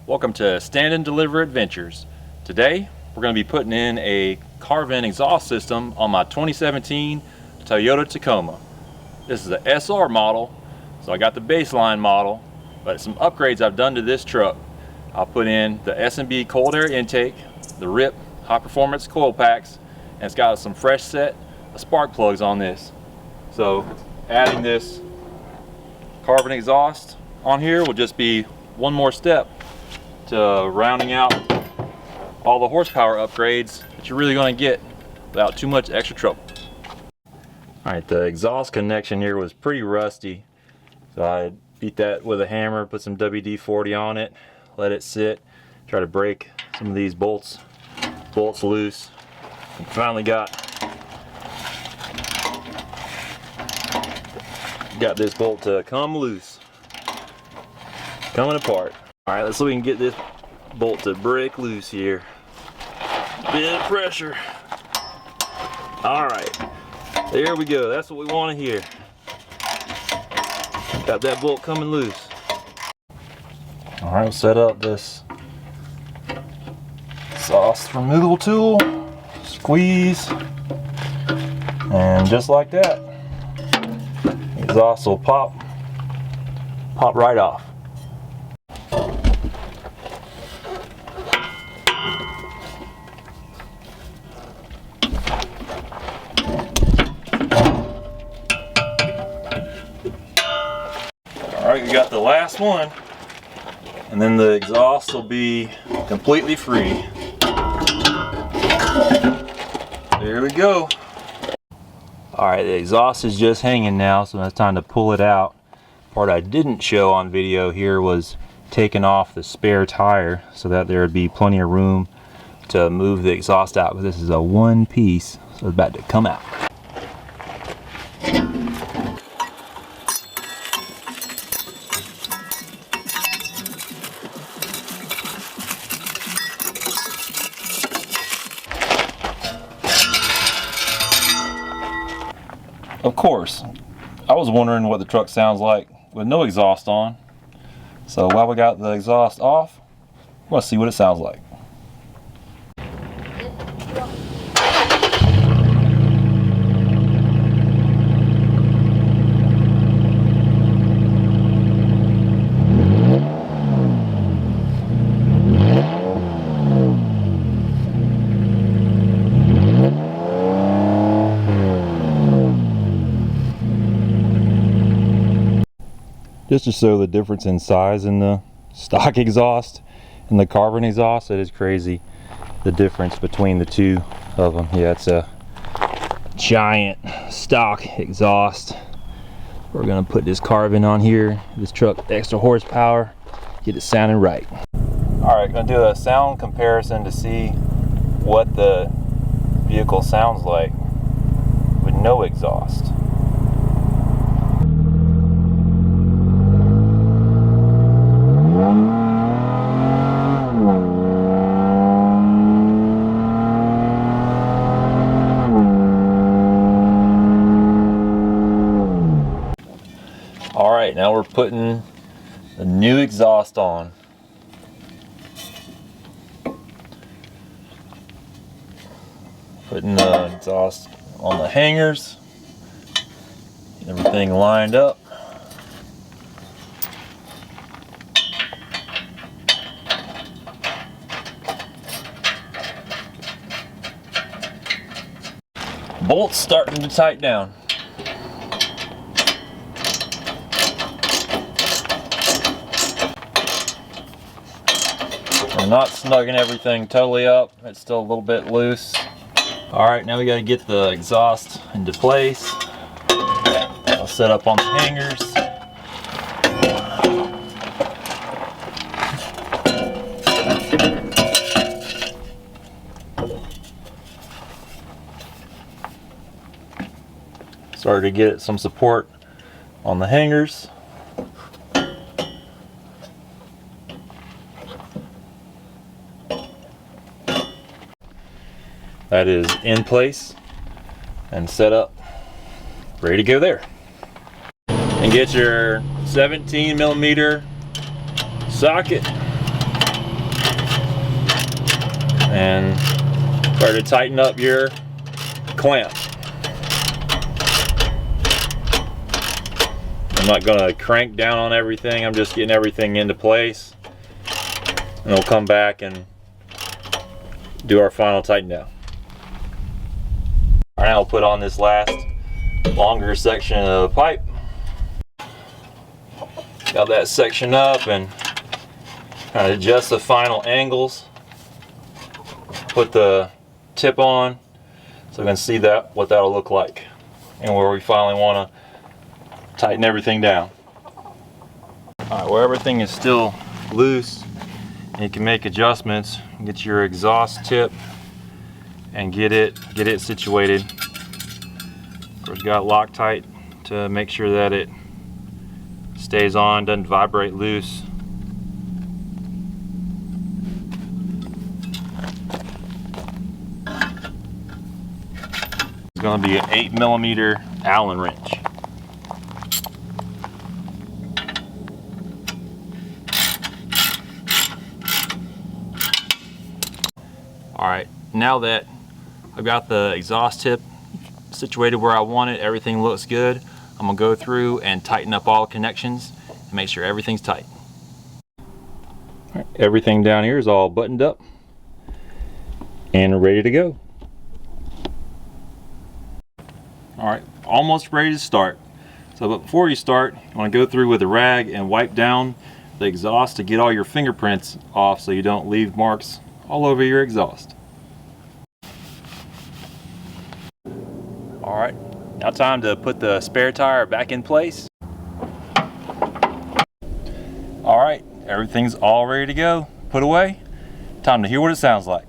Welcome to Stand and Deliver Adventures. Today we're going to be putting in a Carven exhaust system on my 2017 Toyota Tacoma. This is a SR model, so I got the baseline model, but some upgrades I've done to this truck. I'll put in the S&B cold air intake, the RIP high performance coil packs, and it's got some fresh set of spark plugs on this. So adding this Carven exhaust on here will just be one more step to rounding out all the horsepower upgrades that you're really going to get without too much extra trouble. Alright, the exhaust connection here was pretty rusty, so I beat that with a hammer, put some WD-40 on it, let it sit, try to break some of these bolts loose, and finally got this bolt to come loose, coming apart. Alright, let's see if we can get this bolt to break loose here. Bit of pressure. Alright, there we go. That's what we want to hear. Got that bolt coming loose. Alright, we'll set up this exhaust removal tool. Squeeze. And just like that, the exhaust will pop right off. Alright, we got the last one, and then the exhaust will be completely free. There we go. Alright, the exhaust is just hanging now, so it's time to pull it out. Part I didn't show on video here was taking off the spare tire so that there would be plenty of room to move the exhaust out, because this is a one piece, so it's about to come out. Of course, I was wondering what the truck sounds like with no exhaust on. So while we got the exhaust off, let's see what it sounds like. Just to show the difference in size in the stock exhaust and the Carven exhaust, it is crazy the difference between the two of them. Yeah, it's a giant stock exhaust. We're gonna put this Carven on here, this truck extra horsepower, get it sounding right. Alright, gonna do a sound comparison to see what the vehicle sounds like with no exhaust. Alright, now we're putting the new exhaust on. Putting the exhaust on the hangers. Everything lined up. Bolts starting to tighten down. We're not snugging everything totally up, it's still a little bit loose. Alright, now we got to get the exhaust into place. I'll set up on the hangers. Started to get some support on the hangers. That is in place and set up, ready to go there. And get your 17mm socket and start to tighten up your clamp. I'm not going to crank down on everything, I'm just getting everything into place, and we'll come back and do our final tighten down. Alright, I'll put on this last longer section of the pipe. Got that section up and kind of adjust the final angles. Put the tip on so we can see what that'll look like, and where we finally want to tighten everything down. Alright, where everything is still loose, you can make adjustments. Get your exhaust tip and get it situated. Of course, got Loctite to make sure that it stays on, doesn't vibrate loose. It's going to be an 8mm Allen wrench. Alright, now that I've got the exhaust tip situated where I want it, everything looks good, I'm going to go through and tighten up all connections and make sure everything's tight. Right, everything down here is all buttoned up and ready to go. Alright, almost ready to start. But before you start, you want to go through with a rag and wipe down the exhaust to get all your fingerprints off so you don't leave marks all over your exhaust. Alright, now time to put the spare tire back in place. Alright, everything's all ready to go, put away. Time to hear what it sounds like.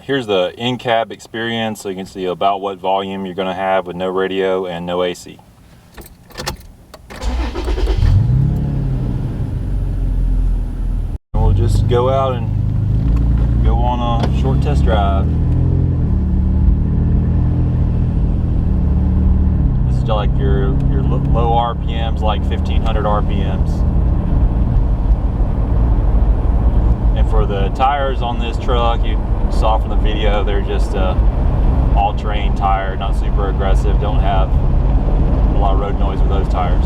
Here's the in-cab experience so you can see about what volume you're going to have with no radio and no AC. We'll just go out and go on a short test drive. This is like your low RPMs, like 1500 RPMs. And for the tires on this truck, you saw from the video, they're just all-terrain tire, not super aggressive, don't have a lot of road noise with those tires.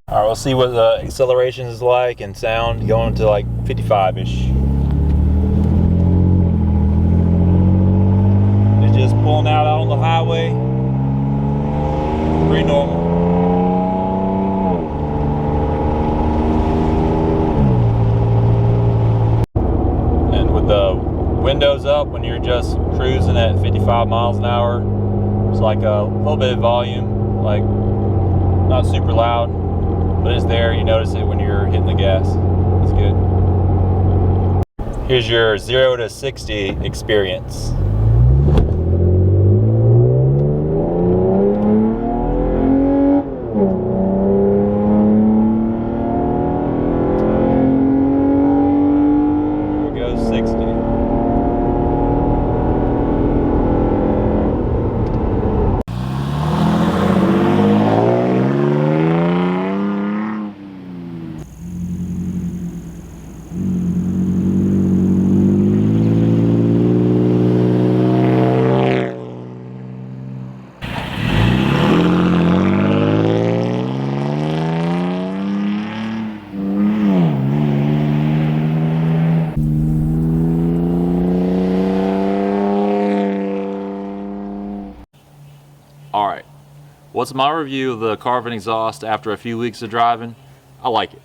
Alright, we'll see what the acceleration is like and sound going to like 55-ish. It's just pulling out on the highway, pretty normal. Windows up when you're just cruising at 55 miles an hour. It's like a little bit of volume, like not super loud, but it's there. You notice it when you're hitting the gas. It's good. Here's your 0 to 60 experience. Here goes 60. Alright, what's my review of the Carven Exhaust after a few weeks of driving? I like it.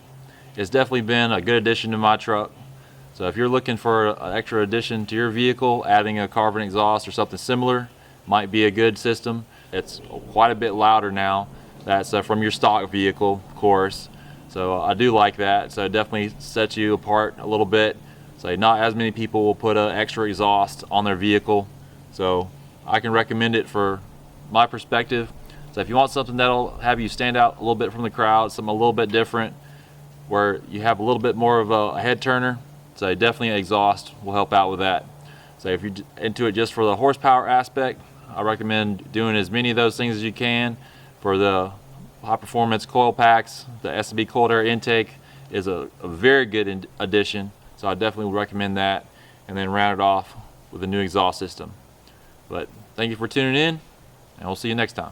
It's definitely been a good addition to my truck. So if you're looking for an extra addition to your vehicle, adding a Carven exhaust or something similar might be a good system. It's quite a bit louder now. That's from your stock vehicle, of course. So I do like that. So it definitely sets you apart a little bit. So not as many people will put an extra exhaust on their vehicle. So I can recommend it for my perspective. So if you want something that'll have you stand out a little bit from the crowd, something a little bit different, where you have a little bit more of a head turner, so definitely an exhaust will help out with that. So if you're into it just for the horsepower aspect, I recommend doing as many of those things as you can. For the high performance coil packs, the S&B cold air intake is a very good addition. So I definitely would recommend that, and then round it off with a new exhaust system. But thank you for tuning in, and we'll see you next time.